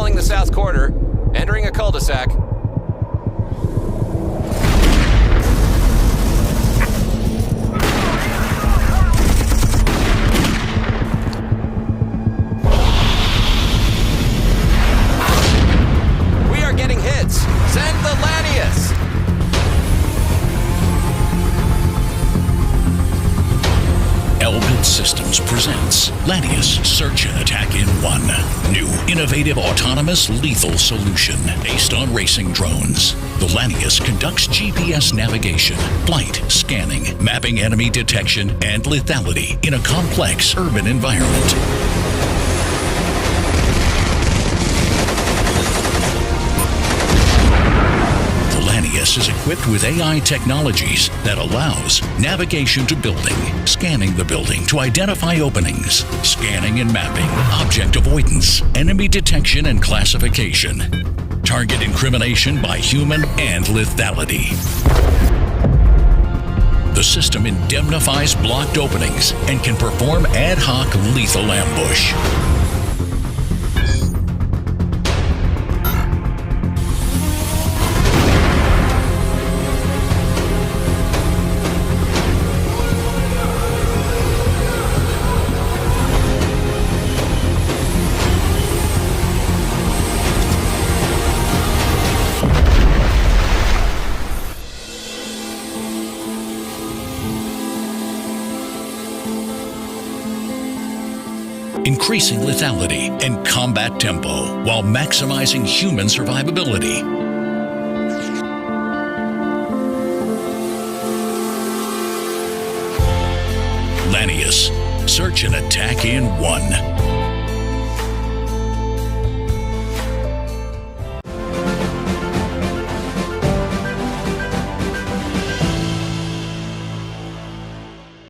Following the south quarter, entering a cul-de-sac. We are getting hits. Send the Lanius. Elbit Systems presents Lanius Search and Attack in One. New, innovative, autonomous, lethal solution based on racing drones. The Lanius conducts GPS navigation, flight, scanning, mapping enemy detection, and lethality in a complex urban environment. Is equipped with AI technologies that allows navigation to building, scanning the building to identify openings, scanning and mapping, object avoidance, enemy detection and classification, target incrimination by human, and lethality. The system indemnifies blocked openings and can perform ad hoc lethal ambush. Increasing lethality and combat tempo while maximizing human survivability. Lanius, search and attack in one.